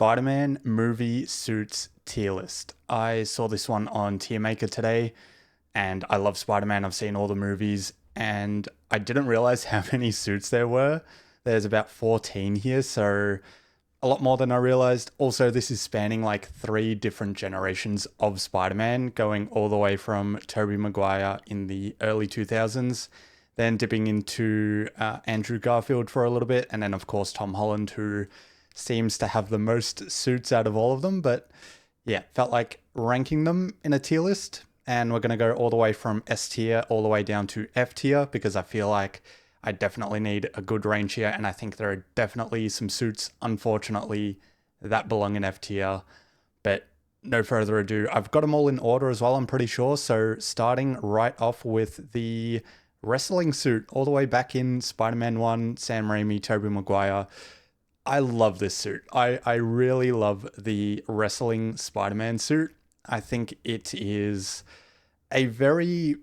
Spider-Man movie suits tier list. I saw this one on Tiermaker today, and I love Spider-Man. I've seen all the movies, and I didn't realize how many suits there were. There's about 14 here, so a lot more than I realized. Also, this is spanning like three different generations of Spider-Man, going all the way from Tobey Maguire in the early 2000s, then dipping into Andrew Garfield for a little bit, and then of course Tom Holland, who seems to have the most suits out of all of them. But yeah, felt like ranking them in a tier list. And we're going to go all the way from S tier all the way down to F tier because I feel like I definitely need a good range here. And I think there are definitely some suits, unfortunately, that belong in F tier. But no further ado, I've got them all in order as well, I'm pretty sure. So starting right off with the wrestling suit, all the way back in Spider-Man 1, Sam Raimi, Tobey Maguire. I love this suit. I really love the wrestling Spider-Man suit. I think it is a very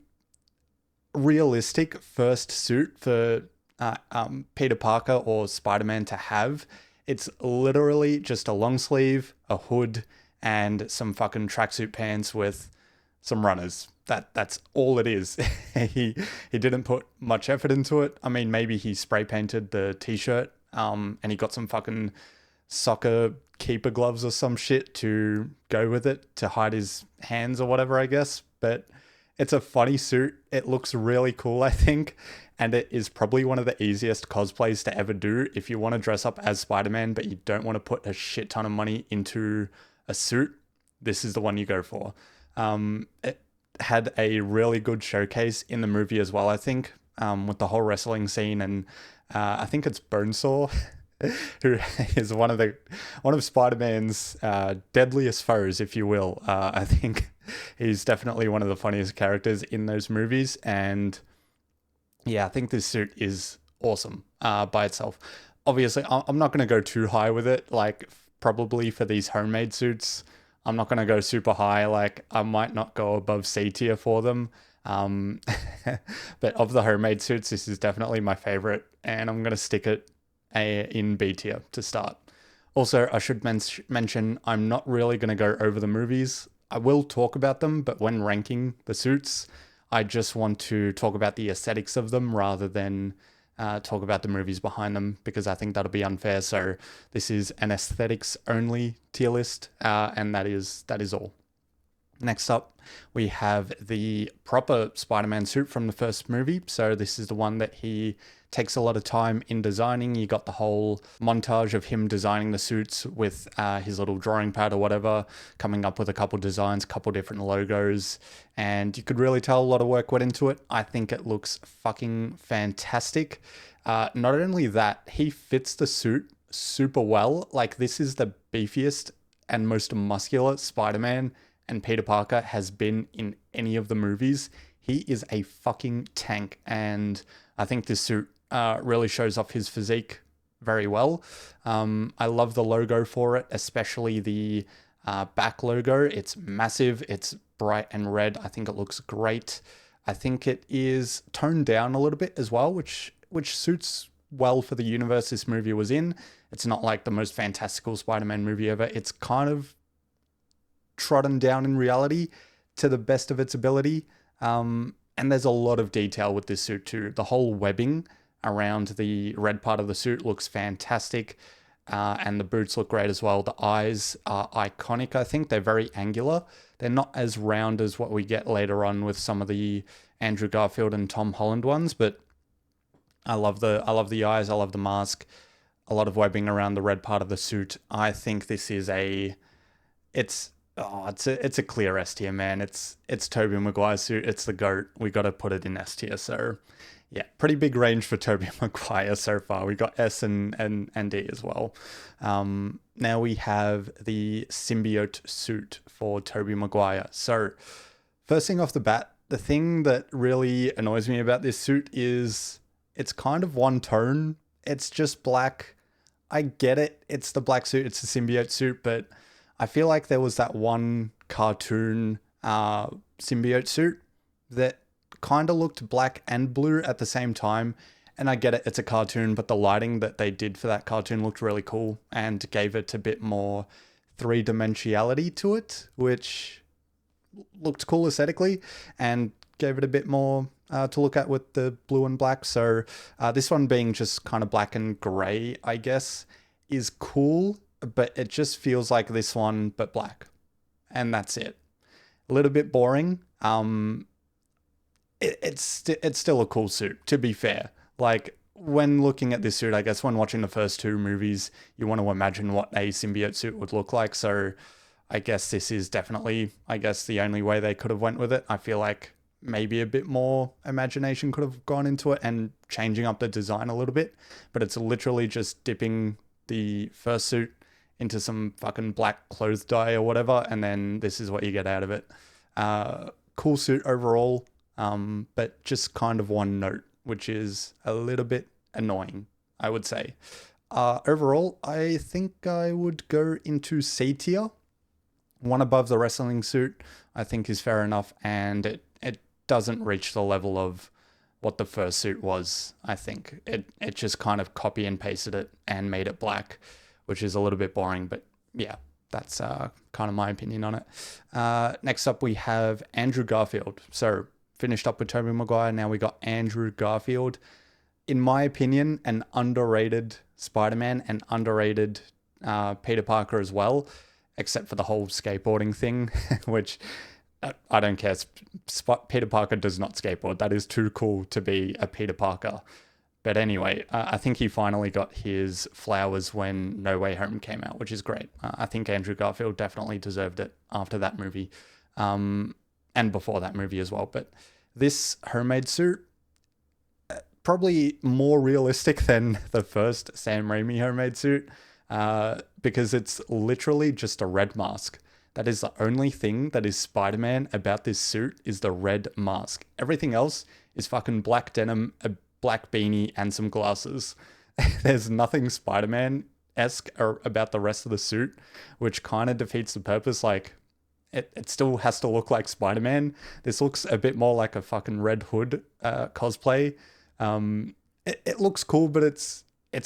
realistic first suit for Peter Parker or Spider-Man to have. It's literally just a long sleeve, a hood, and some fucking tracksuit pants with some runners. That's all it is. he didn't put much effort into it. I mean, maybe he spray painted the t-shirt, and he got some fucking soccer keeper gloves or some shit to go with it to hide his hands or whatever, I guess. But it's a funny suit. It looks really cool, I think. And it is probably one of the easiest cosplays to ever do. If you want to dress up as Spider-Man, but you don't want to put a shit ton of money into a suit, this is the one you go for. It had a really good showcase in the movie as well, I think, with the whole wrestling scene. And I think it's Bonesaw, who is one of Spider-Man's deadliest foes, if you will. I think he's definitely one of the funniest characters in those movies, and yeah, I think this suit is awesome by itself. Obviously, I'm not going to go too high with it. Like, probably for these homemade suits, I'm not going to go super high. Like, I might not go above C tier for them. But of the homemade suits, this is definitely my favorite, and I'm going to stick it in B tier to start. Also, I should mention I'm not really going to go over the movies. I will talk about them, but when ranking the suits, I just want to talk about the aesthetics of them rather than talk about the movies behind them, because I think that'll be unfair. So this is an aesthetics only tier list, and that is all. Next up, we have the proper Spider-Man suit from the first movie. So this is the one that he takes a lot of time in designing. You got the whole montage of him designing the suits with his little drawing pad or whatever, coming up with a couple designs, couple different logos, and you could really tell a lot of work went into it. I think it looks fucking fantastic. Not only that, he fits the suit super well. Like, this is the beefiest and most muscular Spider-Man and Peter Parker has been in any of the movies. He is a fucking tank, and I think this suit really shows off his physique very well. I love the logo for it, especially the back logo. It's massive, it's bright and red. I think it looks great. I think it is toned down a little bit as well, which suits well for the universe this movie was in. It's not like the most fantastical Spider-Man movie ever. It's kind of trodden down in reality to the best of its ability. And there's a lot of detail with this suit too. The whole webbing around the red part of the suit looks fantastic. And the boots look great as well. The eyes are iconic, I think. They're very angular. They're not as round as what we get later on with some of the Andrew Garfield and Tom Holland ones, but I love the eyes. I love the mask. A lot of webbing around the red part of the suit. I think this is it's a clear S tier, man. It's Tobey Maguire's suit. It's the GOAT. We got to put it in S tier. So yeah, pretty big range for Tobey Maguire so far. We got S and D as well. Now we have the symbiote suit for Tobey Maguire. So first thing off the bat, the thing that really annoys me about this suit is it's kind of one tone. It's just black. I get it. It's the black suit. It's the symbiote suit, but I feel like there was that one cartoon symbiote suit that kind of looked black and blue at the same time, and I get it, it's a cartoon, but the lighting that they did for that cartoon looked really cool and gave it a bit more three-dimensionality to it, which looked cool aesthetically and gave it a bit more to look at with the blue and black. So this one being just kind of black and gray, I guess, is cool, but it just feels like this one, but black. And that's it. A little bit boring. It's still a cool suit, to be fair. Like, when looking at this suit, I guess when watching the first two movies, you want to imagine what a symbiote suit would look like. So I guess this is definitely, I guess, the only way they could have went with it. I feel like maybe a bit more imagination could have gone into it and changing up the design a little bit. But it's literally just dipping the first suit into some fucking black clothes dye or whatever, and then this is what you get out of it. Cool suit overall, but just kind of one note, which is a little bit annoying, I would say. Overall, I think I would go into C tier. One above the wrestling suit, I think, is fair enough, and it doesn't reach the level of what the first suit was. I think it just kind of copy and pasted it and made it black, which is a little bit boring, but yeah, that's kind of my opinion on it. Next up, we have Andrew Garfield. So finished up with Tobey Maguire, now we got Andrew Garfield. In my opinion, an underrated Spider-Man and underrated Peter Parker as well, except for the whole skateboarding thing, which I don't care. Peter Parker does not skateboard. That is too cool to be a Peter Parker. But anyway, I think he finally got his flowers when No Way Home came out, which is great. I think Andrew Garfield definitely deserved it after that movie, and before that movie as well. But this homemade suit, probably more realistic than the first Sam Raimi homemade suit, because it's literally just a red mask. That is the only thing that is Spider-Man about this suit, is the red mask. Everything else is fucking black denim, a black beanie, and some glasses. There's nothing Spider-Man-esque about the rest of the suit, which kind of defeats the purpose. Like, it still has to look like Spider-Man. This looks a bit more like a fucking Red Hood cosplay. It looks cool, but it's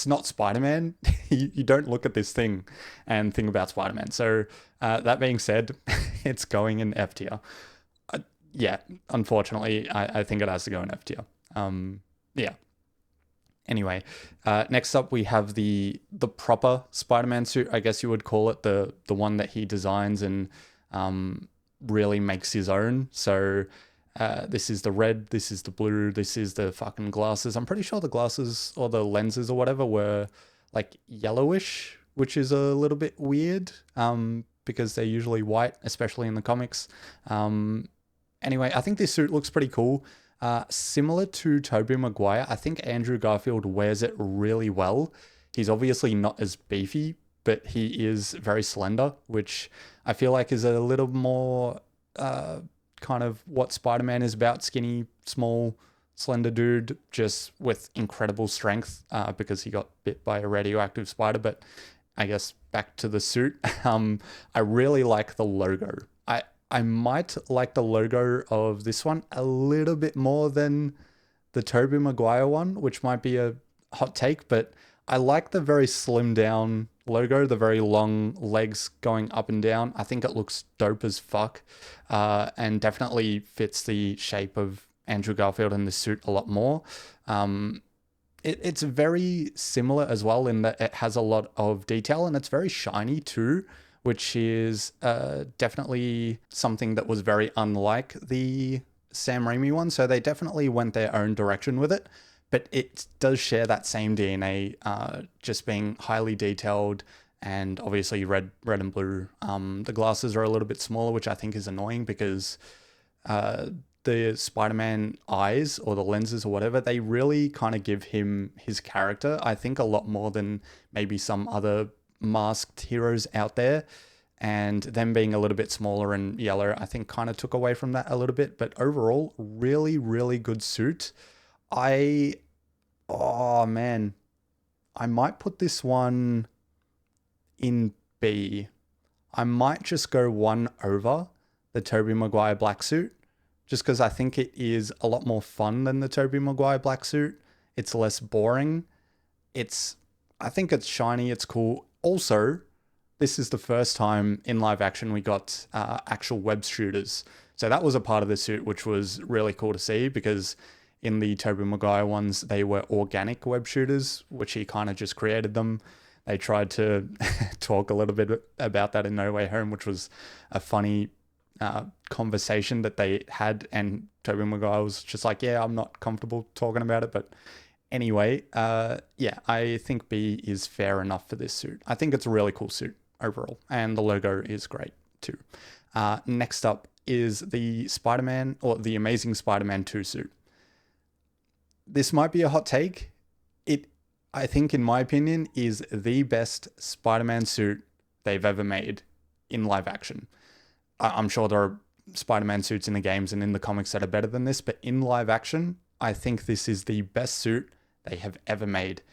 not Spider-Man. You don't look at this thing and think about Spider-Man. So that being said, it's going in F tier. Yeah, unfortunately, I think it has to go in F tier. Yeah. Anyway, next up we have the proper Spider-Man suit, I guess you would call it, the one that he designs and really makes his own. So this is the red, this is the blue, this is the fucking glasses. I'm pretty sure the glasses or the lenses or whatever were like yellowish, which is a little bit weird because they're usually white, especially in the comics. Anyway, I think this suit looks pretty cool. Similar to Tobey Maguire, I think Andrew Garfield wears it really well. He's obviously not as beefy, but he is very slender, which I feel like is a little more kind of what Spider-Man is about. Skinny, small, slender dude, just with incredible strength because he got bit by a radioactive spider. But I guess back to the suit. I really like the logo. I might like the logo of this one a little bit more than the Tobey Maguire one, which might be a hot take, but I like the very slimmed down logo, the very long legs going up and down. I think it looks dope as fuck, and definitely fits the shape of Andrew Garfield in this suit a lot more. It's very similar as well in that it has a lot of detail and it's very shiny too, which is definitely something that was very unlike the Sam Raimi one. So they definitely went their own direction with it, but it does share that same DNA, just being highly detailed and obviously red and blue. The glasses are a little bit smaller, which I think is annoying because the Spider-Man eyes or the lenses or whatever, they really kind of give him his character, I think, a lot more than maybe some other masked heroes out there, and them being a little bit smaller and yellow, I think kind of took away from that a little bit. But overall, really, really good suit. Oh man, I might put this one in B. I might just go one over the Tobey Maguire black suit, just because I think it is a lot more fun than the Tobey Maguire black suit. It's less boring. I think it's shiny. It's cool. Also, this is the first time in live action we got actual web shooters. So that was a part of the suit which was really cool to see, because in the Tobey Maguire ones, they were organic web shooters, which he kind of just created them. They tried to talk a little bit about that in No Way Home, which was a funny conversation that they had, and Tobey Maguire was just like, yeah, I'm not comfortable talking about it. But anyway, yeah, I think B is fair enough for this suit. I think it's a really cool suit overall, and the logo is great too. Next up is the Spider-Man, or the Amazing Spider-Man 2 suit. This might be a hot take. I think, in my opinion, is the best Spider-Man suit they've ever made in live action. I'm sure there are Spider-Man suits in the games and in the comics that are better than this, but in live action, I think this is the best suit they have ever made.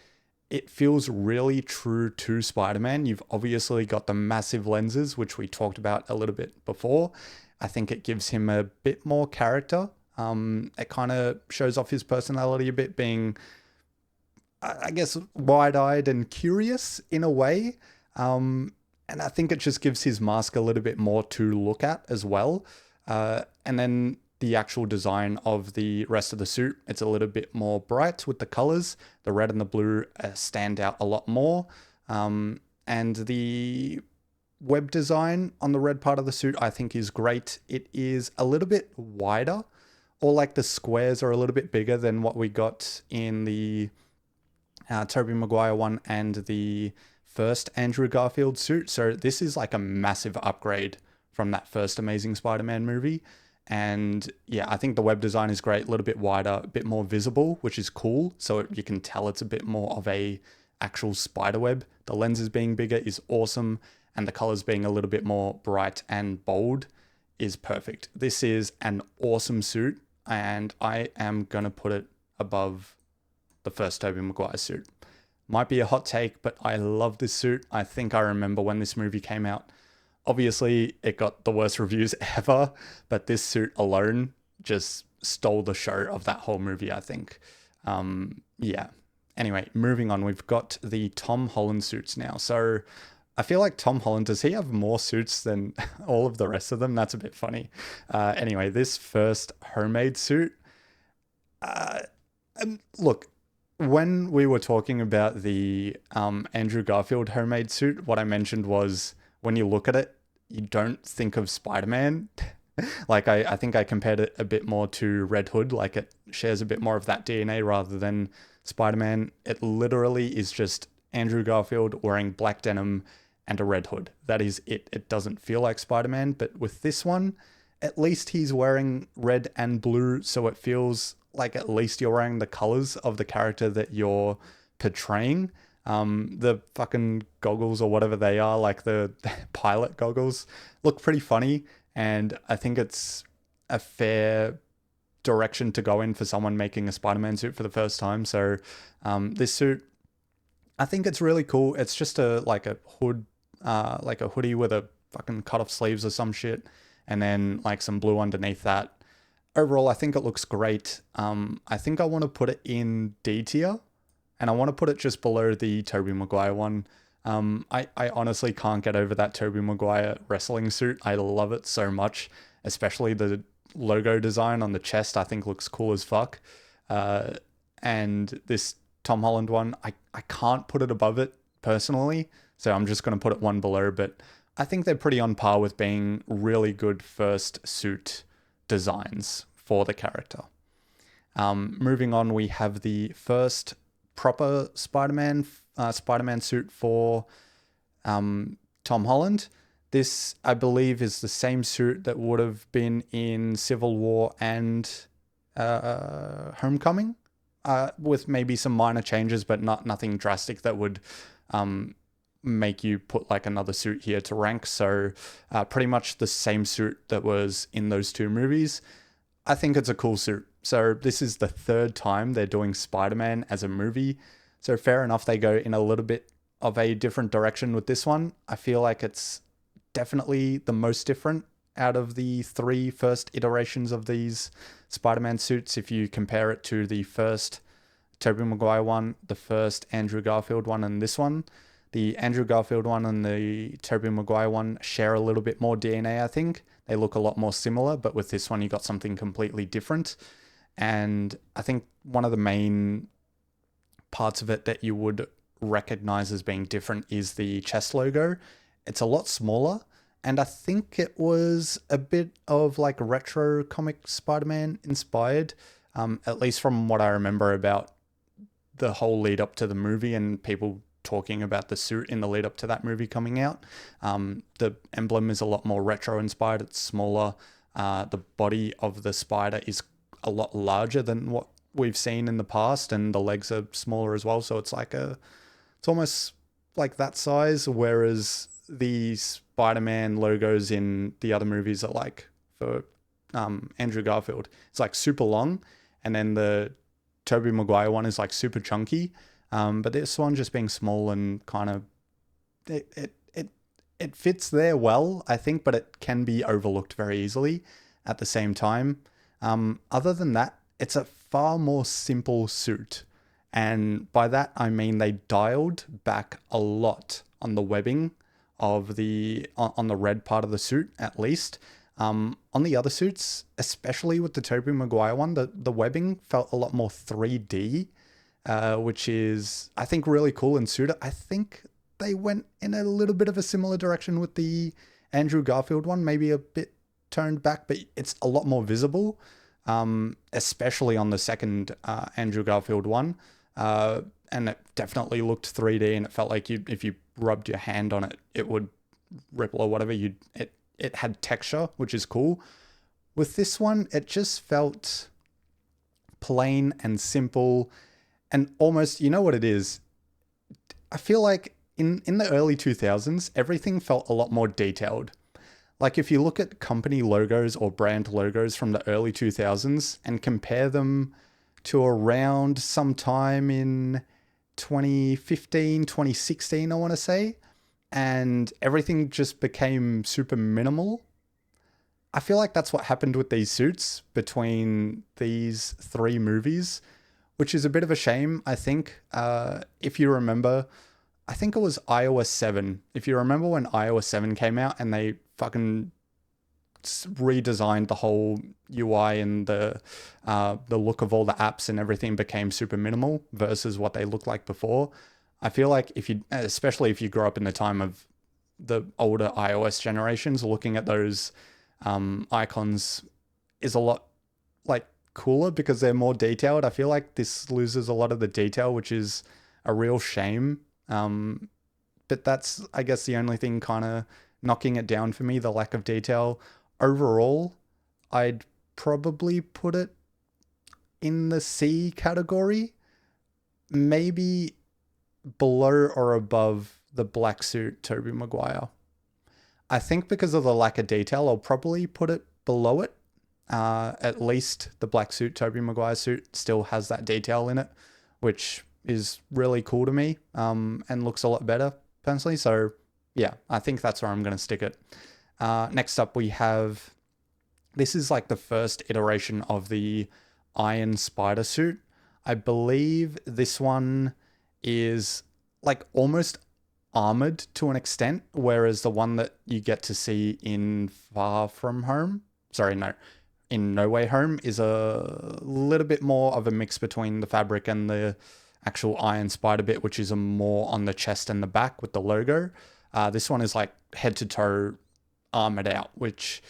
It feels really true to Spider-Man. You've obviously got the massive lenses, which we talked about a little bit before. I think it gives him a bit more character. It kind of shows off his personality a bit, being, I guess, wide-eyed and curious in a way. And I think it just gives his mask a little bit more to look at as well. And then the actual design of the rest of the suit, it's a little bit more bright with the colors. The red and the blue stand out a lot more. And the web design on the red part of the suit, I think, is great. It is a little bit wider, or like the squares are a little bit bigger than what we got in the Tobey Maguire one and the first Andrew Garfield suit. So this is like a massive upgrade from that first Amazing Spider-Man movie. And yeah, I think the web design is great, a little bit wider, a bit more visible, which is cool. So you can tell it's a bit more of a actual spider web. The lenses being bigger is awesome, and the colors being a little bit more bright and bold is perfect. This is an awesome suit, and I am going to put it above the first Tobey Maguire suit. Might be a hot take, but I love this suit. I think I remember when this movie came out. Obviously, it got the worst reviews ever, but this suit alone just stole the show of that whole movie, I think. Yeah. Anyway, moving on, we've got the Tom Holland suits now. So I feel like Tom Holland, does he have more suits than all of the rest of them? That's a bit funny. Anyway, this first homemade suit, look, when we were talking about the Andrew Garfield homemade suit, what I mentioned was, when you look at it, you don't think of Spider-Man. Like, I think I compared it a bit more to Red Hood. Like, it shares a bit more of that DNA rather than Spider-Man. It literally is just Andrew Garfield wearing black denim and a red hood. That is it. It doesn't feel like Spider-Man, but with this one, at least he's wearing red and blue, so it feels like at least you're wearing the colors of the character that you're portraying. The fucking goggles, or whatever they are, like the pilot goggles, look pretty funny, and I think it's a fair direction to go in for someone making a Spider-Man suit for the first time. So this suit, I think it's really cool. It's just a hood, like a hoodie with a fucking cut off sleeves or some shit, and then like some blue underneath that. Overall, I think it looks great. I think I want to put it in D tier, and I want to put it just below the Tobey Maguire one. I honestly can't get over that Tobey Maguire wrestling suit. I love it so much, especially the logo design on the chest. I think looks cool as fuck. And this Tom Holland one, I can't put it above it personally, so I'm just going to put it one below, but I think they're pretty on par with being really good first suit designs for the character. Moving on, we have the first proper Spider-Man suit for Tom Holland. This, I believe, is the same suit that would have been in Civil War and Homecoming, with maybe some minor changes, but nothing drastic that would make you put like another suit here to rank. So pretty much the same suit that was in those two movies. I think it's a cool suit. So this is the third time they're doing Spider-Man as a movie. So fair enough, they go in a little bit of a different direction with this one. I feel like it's definitely the most different out of the three first iterations of these Spider-Man suits. If you compare it to the first Tobey Maguire one, the first Andrew Garfield one, and this one. The Andrew Garfield one and the Tobey Maguire one share a little bit more DNA, I think. They look a lot more similar, but with this one, you got something completely different. And I think one of the main parts of it that you would recognize as being different is the chest logo. It's a lot smaller, and I think it was a bit of like retro comic Spider-Man inspired, at least from what I remember about the whole lead up to the movie and people talking about the suit in the lead up to that movie coming out. The emblem is a lot more retro inspired. It's smaller. The body of the spider is a lot larger than what we've seen in the past, and the legs are smaller as well. So it's almost like that size. Whereas the Spider-Man logos in the other movies are like, for Andrew Garfield, it's like super long, and then the Tobey Maguire one is like super chunky. But this one just being small and kind of it fits there well, I think, but it can be overlooked very easily at the same time. Other than that, it's a far more simple suit. And by that, I mean they dialed back a lot on the webbing of on the red part of the suit, at least. On the other suits, especially with the Tobey Maguire one, the webbing felt a lot more 3D, which is, I think, really cool and suited. I think they went in a little bit of a similar direction with the Andrew Garfield one, maybe a bit toned back, but it's a lot more visible, especially on the second Andrew Garfield one. And it definitely looked 3D, and it felt like if you rubbed your hand on it, it would ripple or whatever. It had texture, which is cool. With this one, it just felt plain and simple, and almost, you know what it is? I feel like in the early 2000s, everything felt a lot more detailed. Like if you look at company logos or brand logos from the early 2000s and compare them to around sometime in 2015, 2016, I want to say, and everything just became super minimal. I feel like that's what happened with these suits between these three movies, which is a bit of a shame, I think. If you remember, I think it was iOS 7. If you remember when iOS 7 came out and they fucking redesigned the whole UI and the look of all the apps and everything became super minimal versus what they looked like before. I feel like especially if you grew up in the time of the older iOS generations, looking at those icons is a lot like cooler because they're more detailed. I feel like this loses a lot of the detail, which is a real shame. But that's, I guess, the only thing kind of knocking it down for me, the lack of detail. Overall, I'd probably put it in the C category, maybe below or above the black suit Tobey Maguire. I think because of the lack of detail, I'll probably put it below it. At least the black suit Tobey Maguire suit still has that detail in it, which is really cool to me, and looks a lot better personally. So yeah, I think that's where I'm going to stick it. Next up, we have, this is like the first iteration of the Iron Spider suit. I believe this one is like almost armored to an extent, whereas the one that you get to see in in No Way Home is a little bit more of a mix between the fabric and the actual Iron Spider bit, which is a more on the chest and the back with the logo. This one is like head to toe armored out, which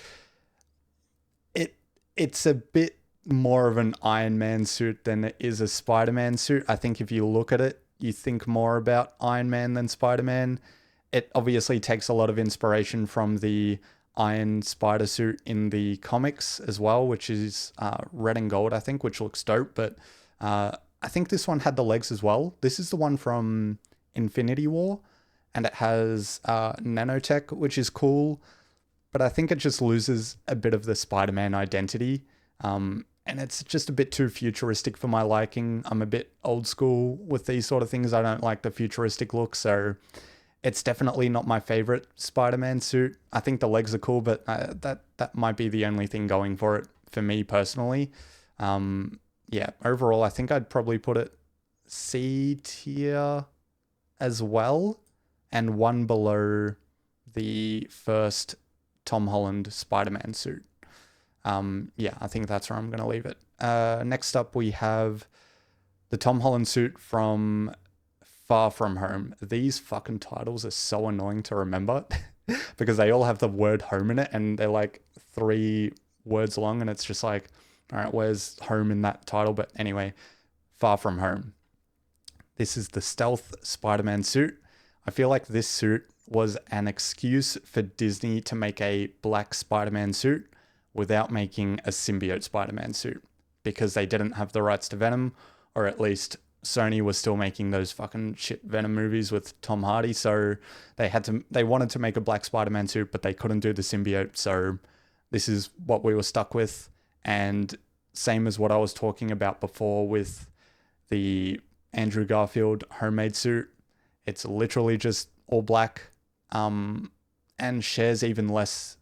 it's a bit more of an Iron Man suit than it is a Spider-Man suit. I think if you look at it, you think more about Iron Man than Spider-Man. It obviously takes a lot of inspiration from the Iron Spider suit in the comics as well, which is red and gold, I think, which looks dope. But I think this one had the legs as well. This is the one from Infinity War, and it has nanotech, which is cool. But I think it just loses a bit of the Spider-Man identity. And it's just a bit too futuristic for my liking. I'm a bit old school with these sort of things. I don't like the futuristic look, so it's definitely not my favorite Spider-Man suit. I think the legs are cool, but that might be the only thing going for it for me personally. Yeah, overall, I think I'd probably put it C tier as well, and one below the first Tom Holland Spider-Man suit. Yeah, I think that's where I'm going to leave it. Next up, we have the Tom Holland suit from Far From Home. These fucking titles are so annoying to remember because they all have the word home in it, and they're like 3 words long, and it's just like, all right, where's home in that title? But anyway, Far From Home. This is the stealth Spider-Man suit. I feel like this suit was an excuse for Disney to make a black Spider-Man suit without making a symbiote Spider-Man suit, because they didn't have the rights to Venom, or at least Sony was still making those fucking shit Venom movies with Tom Hardy, so they wanted to make a black Spider-Man suit, but they couldn't do the symbiote, so this is what we were stuck with. And same as what I was talking about before with the Andrew Garfield homemade suit, it's literally just all black, and shares even less.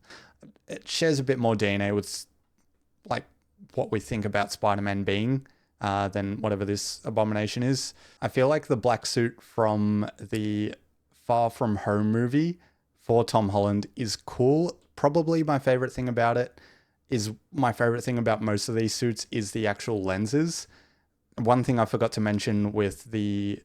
It shares a bit more DNA with like what we think about Spider-Man being than whatever this abomination is. I feel like the black suit from the Far From Home movie for Tom Holland is cool. Probably my favorite thing about it is my favorite thing about most of these suits is the actual lenses. One thing I forgot to mention with the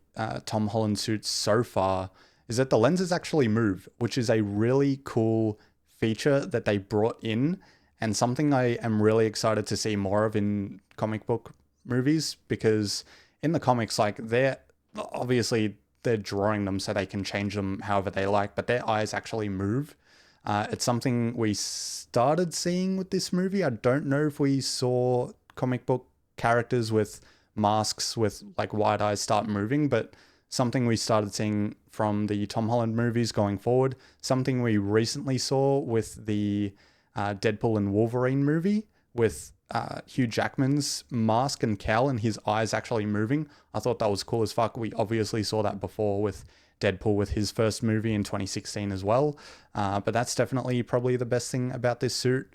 Tom Holland suits so far is that the lenses actually move, which is a really cool feature that they brought in, and something I am really excited to see more of in comic book movies, because in the comics, like, they're drawing them so they can change them however they like, but their eyes actually move. It's something we started seeing with this movie. I don't know if we saw comic book characters with masks with like wide eyes start moving, but something we started seeing from the Tom Holland movies going forward. Something we recently saw with the Deadpool and Wolverine movie with Hugh Jackman's mask and cowl and his eyes actually moving. I thought that was cool as fuck. We obviously saw that before with Deadpool with his first movie in 2016 as well. But that's definitely probably the best thing about this suit.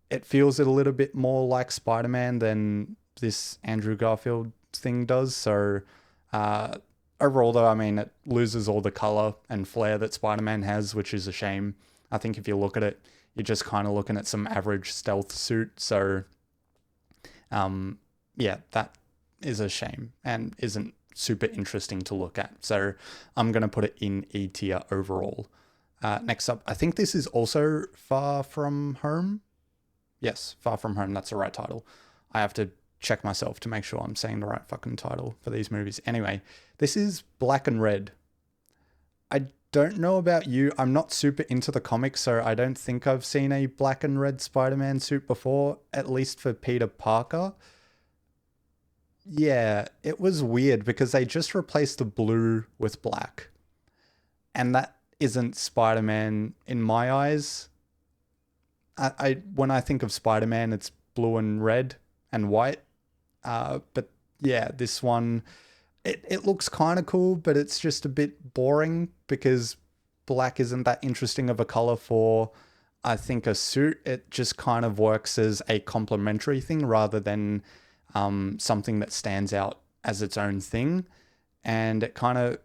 It feels a little bit more like Spider-Man than this Andrew Garfield thing does. So overall, though, I mean, it loses all the color and flair that Spider-Man has, which is a shame. I think if you look at it, you're just kind of looking at some average stealth suit. So yeah, that is a shame and isn't super interesting to look at. So I'm going to put it in E tier overall. Next up, I think this is also Far From Home. Yes, Far From Home. That's the right title. I have to check myself to make sure I'm saying the right fucking title for these movies. Anyway, this is Black and Red. I don't know about you. I'm not super into the comics, so I don't think I've seen a black and red Spider-Man suit before, at least for Peter Parker. Yeah, it was weird because they just replaced the blue with black. And that isn't Spider-Man in my eyes. I when I think of Spider-Man, it's blue and red and white. But yeah, this one, it looks kind of cool, but it's just a bit boring because black isn't that interesting of a color for, I think, a suit. It just kind of works as a complementary thing rather than something that stands out as its own thing. And it kind of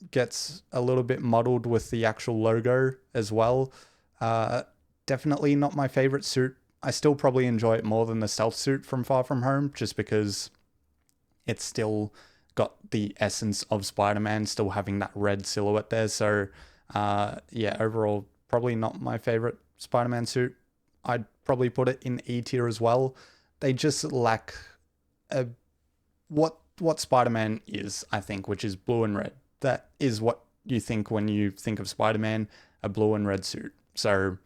gets a little bit muddled with the actual logo as well. Definitely not my favorite suit. I still probably enjoy it more than the stealth suit from Far From Home, just because it's still got the essence of Spider-Man, still having that red silhouette there. So yeah, overall, probably not my favorite Spider-Man suit. I'd probably put it in E tier as well. They just lack what Spider-Man is, I think, which is blue and red. That is what you think when you think of Spider-Man, a blue and red suit. So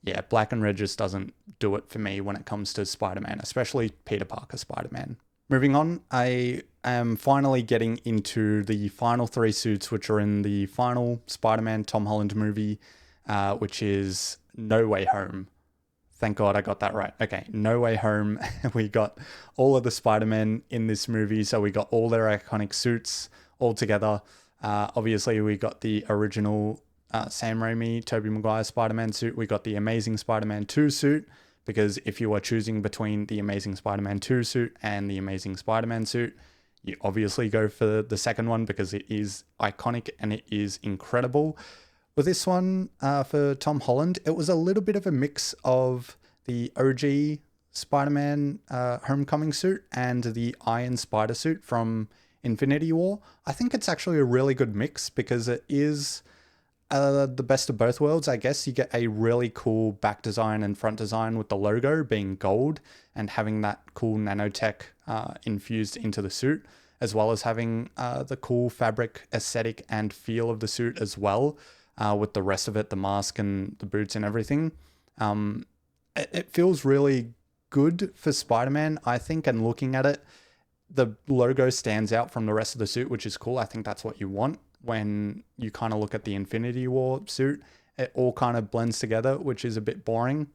yeah, black and red just doesn't do it for me when it comes to Spider-Man, especially Peter Parker Spider-Man. Moving on, I am finally getting into the final 3 suits, which are in the final Spider-Man Tom Holland movie, which is No Way Home. Thank God I got that right. Okay, No Way Home. We got all of the Spider-Men in this movie, so we got all their iconic suits all together. Obviously, we got the original Sam Raimi, Tobey Maguire Spider-Man suit. We got the Amazing Spider-Man 2 suit, because if you are choosing between the Amazing Spider-Man 2 suit and the Amazing Spider-Man suit, you obviously go for the second one because it is iconic and it is incredible. With this one, for Tom Holland, it was a little bit of a mix of the OG Spider-Man Homecoming suit and the Iron Spider suit from Infinity War. I think it's actually a really good mix because it is the best of both worlds, I guess. You get a really cool back design and front design with the logo being gold and having that cool nanotech infused into the suit, as well as having the cool fabric aesthetic and feel of the suit as well, with the rest of it, the mask and the boots and everything. It feels really good for Spider-Man, I think, and looking at it, the logo stands out from the rest of the suit, which is cool. I think that's what you want when you kind of look at the Infinity War suit. It all kind of blends together, which is a bit boring.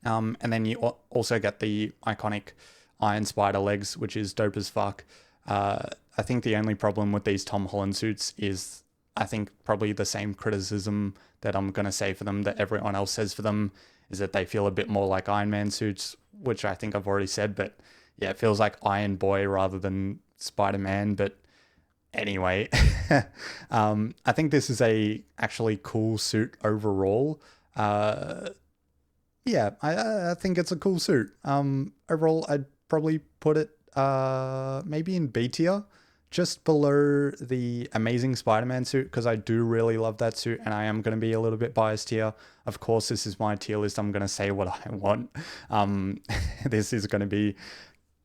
And then you also get the iconic Iron Spider legs, which is dope as fuck. I think the only problem with these Tom Holland suits is, I think probably the same criticism that I'm going to say for them that everyone else says for them, is that they feel a bit more like Iron Man suits, which I think I've already said, but yeah, it feels like Iron Boy rather than Spider-Man. But anyway, I think this is a actually cool suit overall. Yeah, I think it's a cool suit. Overall, I'd probably put it maybe in B tier, just below the Amazing Spider-Man suit, because I do really love that suit and I am going to be a little bit biased here. Of course, this is my tier list. I'm going to say what I want. This is going to be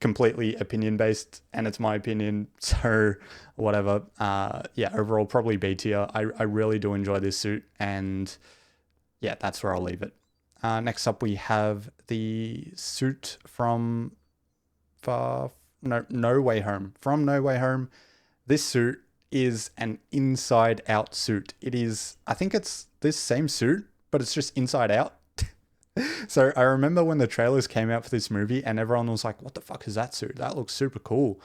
completely opinion based and it's my opinion, so whatever. Yeah, overall probably B tier. I really do enjoy this suit, and yeah, that's where I'll leave it. Next up we have the suit from No Way Home. From No Way Home. This suit is an inside out suit. It is, I think it's this same suit, but it's just inside out. So I remember when the trailers came out for this movie and everyone was like, what the fuck is that suit? That looks super cool.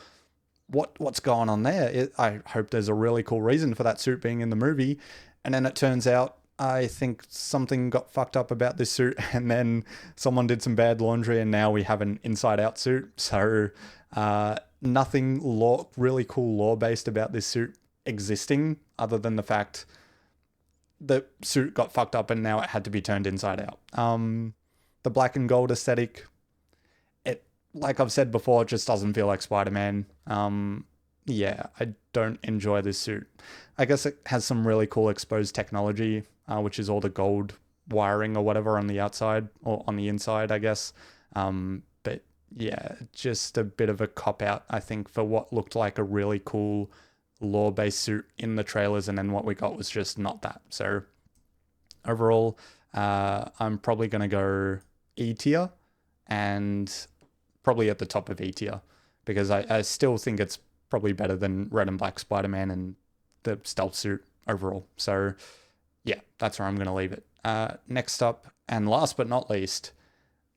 What's going on there? I hope there's a really cool reason for that suit being in the movie. And then it turns out, I think something got fucked up about this suit and then someone did some bad laundry and now we have an inside out suit. So nothing really cool lore based about this suit existing, other than the fact the suit got fucked up and now it had to be turned inside out. The black and gold aesthetic, it, like I've said before, it just doesn't feel like Spider-Man. Yeah, I don't enjoy this suit. I guess it has some really cool exposed technology, which is all the gold wiring or whatever on the outside or on the inside, I guess. But yeah, just a bit of a cop out, I think, for what looked like a really cool lore-based suit in the trailers, and then what we got was just not that. So overall, I'm probably going to go E tier, and probably at the top of E tier, because I still think it's probably better than Red and Black Spider-Man and the stealth suit overall. So yeah, that's where I'm going to leave it. Next up, and last but not least,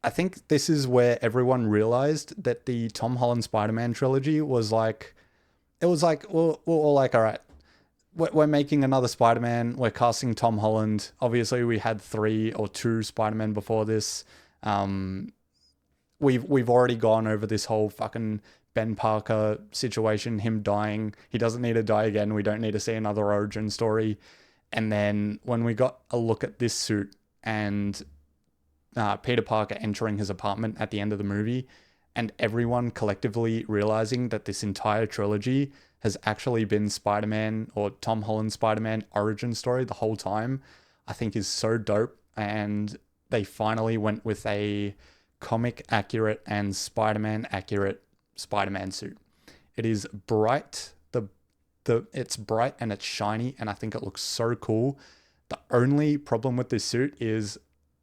I think this is where everyone realized that the Tom Holland Spider-Man trilogy was like, it was like, we're all like, all right, we're making another Spider-Man. We're casting Tom Holland. Obviously, we had 3 or 2 Spider-Man before this. We've already gone over this whole fucking Ben Parker situation, him dying. He doesn't need to die again. We don't need to see another origin story. And then when we got a look at this suit and Peter Parker entering his apartment at the end of the movie, and everyone collectively realizing that this entire trilogy has actually been Spider-Man or Tom Holland Spider-Man origin story the whole time, I think is so dope. And they finally went with a comic accurate and Spider-Man accurate Spider-Man suit. It is bright. It's bright and it's shiny, and I think it looks so cool. The only problem with this suit is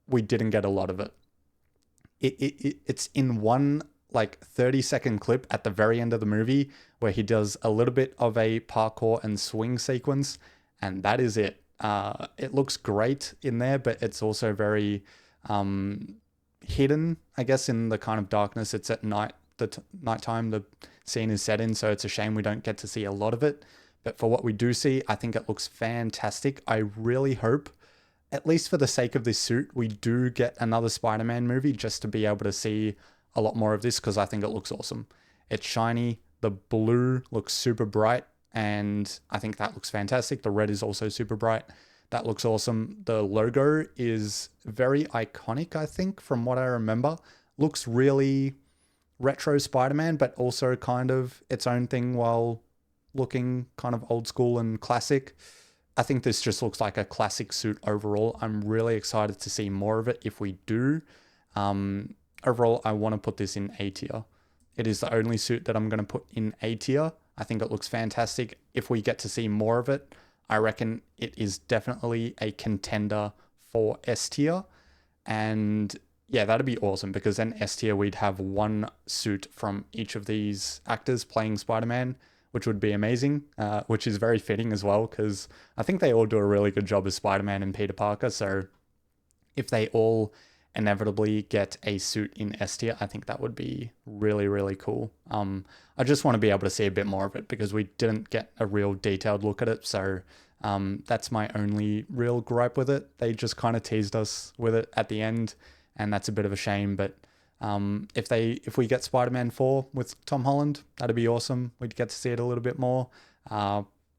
we didn't get a lot of it. It's in one like 30-second clip at the very end of the movie where he does a little bit of a parkour and swing sequence, and that is it. It looks great in there, but it's also very hidden, I guess, in the kind of darkness. It's at night, nighttime the scene is set in, so it's a shame we don't get to see a lot of it. But for what we do see, I think it looks fantastic. I really hope, at least for the sake of this suit, we do get another Spider-Man movie just to be able to see a lot more of this, because I think it looks awesome. It's shiny. The blue looks super bright, and I think that looks fantastic. The red is also super bright. That looks awesome. The logo is very iconic, I think, from what I remember. Looks really retro Spider-Man, but also kind of its own thing while looking kind of old school and classic. I think this just looks like a classic suit overall. I'm really excited to see more of it if we do. Overall, I want to put this in A tier. It is the only suit that I'm going to put in A tier. I think it looks fantastic. If we get to see more of it, I reckon it is definitely a contender for S tier. And yeah, that'd be awesome because then S tier, we'd have one suit from each of these actors playing Spider-Man, which would be amazing, which is very fitting as well because I think they all do a really good job as Spider-Man and Peter Parker. So if they all inevitably get a suit in S tier, I think that would be really, really cool. I just want to be able to see a bit more of it because we didn't get a real detailed look at it. So that's my only real gripe with it. They just kind of teased us with it at the end, and that's a bit of a shame. But if we get Spider-Man 4 with Tom Holland, that'd be awesome. We'd get to see it a little bit more.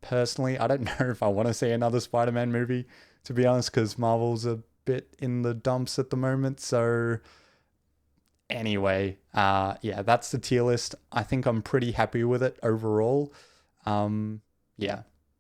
Personally, I don't know if I want to see another Spider-Man movie, to be honest, because Marvel's a bit in the dumps at the moment. So anyway, yeah, that's the tier list. I think I'm pretty happy with it overall. Yeah,